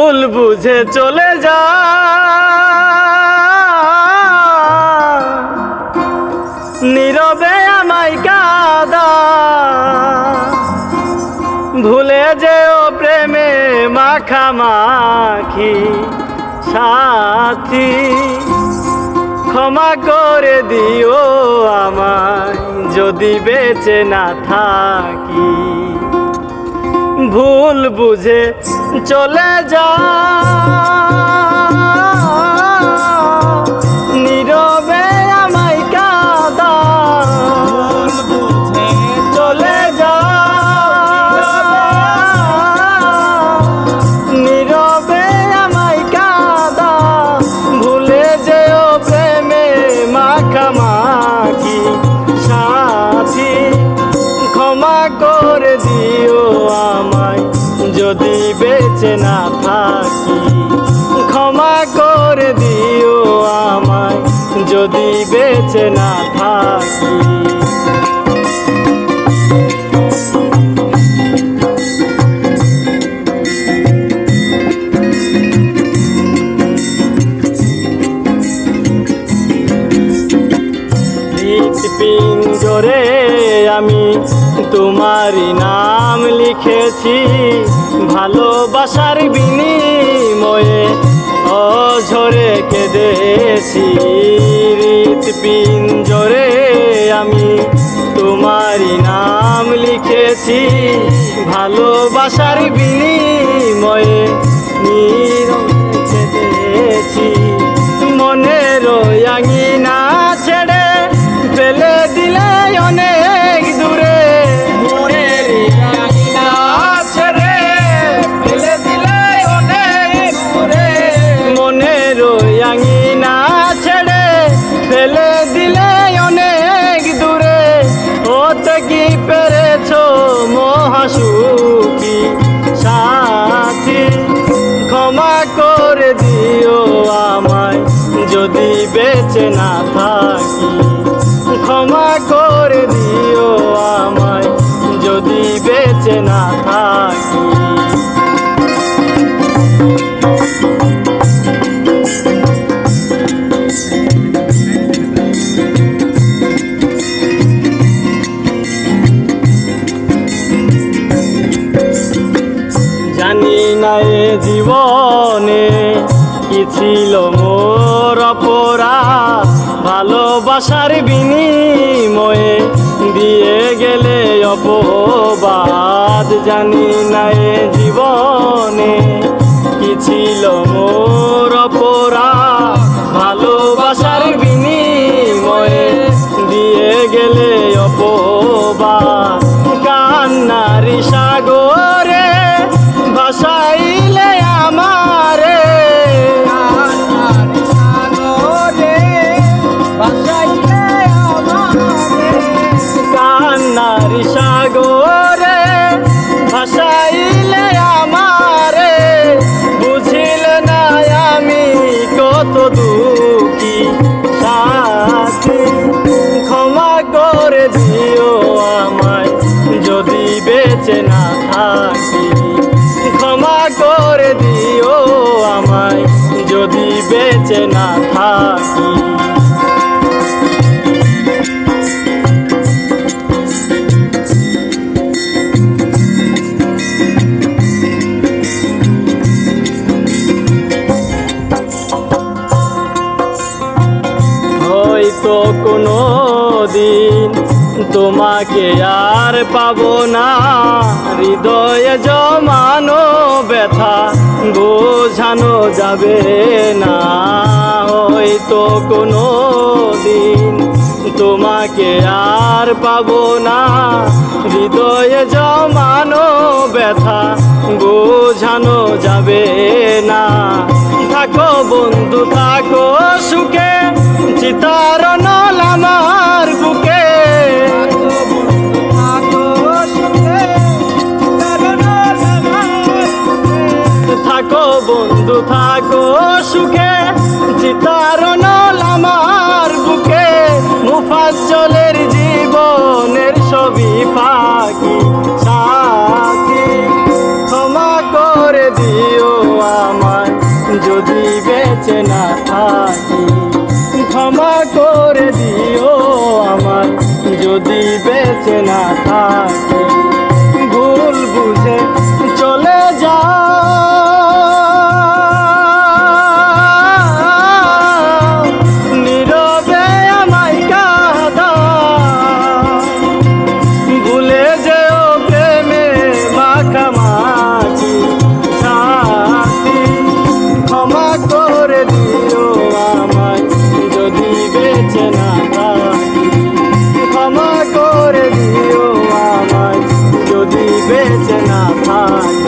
ভুল বুঝে চলে যা, নীরবে আমায় কাঁদা। ভুলে যেও প্রেমে মাখামাখি সাথী, ক্ষমা করে দিও আমায় যদি বেঁচে না থাকি। ভুল বুঝে চলে যা, নীরবে আমায় কাঁদা। চলে যা, নীরবে আমায় কাঁদা। ভুলে যেও প্রেমে মাখামাখি সাথী, ক্ষমা করে দিও আমায় যদি বেঁচে না থাকি। ক্ষমা করে দিও আমায় যদি বেঁচে না থাকি। পিঞ্জরে আমি তোমারই নাম লিখেছি, ভালোবাসার বিনিময়ে অঝরে কেঁদেছি। পিঞ্জরে আমি তোমারই নাম লিখেছি, ভালোবাসার বিনিময়ে নীরবে কেঁদেছি। মনের আঙিনা ছেড়ে ফেলে দিলে অনেক দূরে, মনের আঙিনা ছেড়ে ফেলে দিলে অনেক দূরে। মনের আঙিনা ছেড়ে ফেলে দিলে অনেক দূরে। হতে কি পেরেছো মহাসুখী সাথী, ক্ষমা করে দিও আমায় যদি বেঁচে না থাকি। ক্ষমা করে দিও আমায় যদি বেঁচে না থাকি। জানি না এ জীবনে কি ছিল মোর অপরাধ, ভালোবাসার বিনিময়ে দিয়ে গেলে অপবাদ। জানি না এ জীবনে কি ছিল মোর অপরাধ, ভালোবাসার বিনিময়ে দিয়ে গেলে অপবাদ। কান্নারি সাগরে ভাসাইলে আমারে, কান্নারি সাগরে ভাসাইলে আমারে। কান্নারি সাগরে ভাসাইলে আমারে। বুঝিলে না আমি কত দুঃখী সাথী, ক্ষমা করে দিও আমায় যদি বেঁচে না থাকি। ক্ষমা করে দিও আমায় যদি বেঁচে না থাকি। হয়তো কোনো দিন তোমাকে আর পাবো না, হৃদয়ে জমানো ব্যথা বোঝানো যাবে না। হয়তো কোনো দিন তোমাকে আর পাবো না, হৃদয়ে জমানো ব্যথা বোঝানো যাবে না। থাকো বন্ধু থাকো সুখে, চিতার নল আমার বুকে। থাকো বন্ধু থাকো সুখে, চিতার নল আমার বুকে। মুফাজ্জলের জীবনের ছবি ফাঁকি সাথী, ক্ষমা করে দিও আমার। যদি বেঁচে না থাকি। ক্ষমা করে দিও আমার যদি বেঁচে না থাকি। ভুল বুঝে চলে যা নীরবে আমায় কাঁদা। ভুলে যেও প্রেমে মাখামাখি সাথী। ক্ষমা করে দিও আমায় যদি বেঁচে না থাকি। ক্ষমা করে দিও আমায় যদি বেঁচে না থাকি।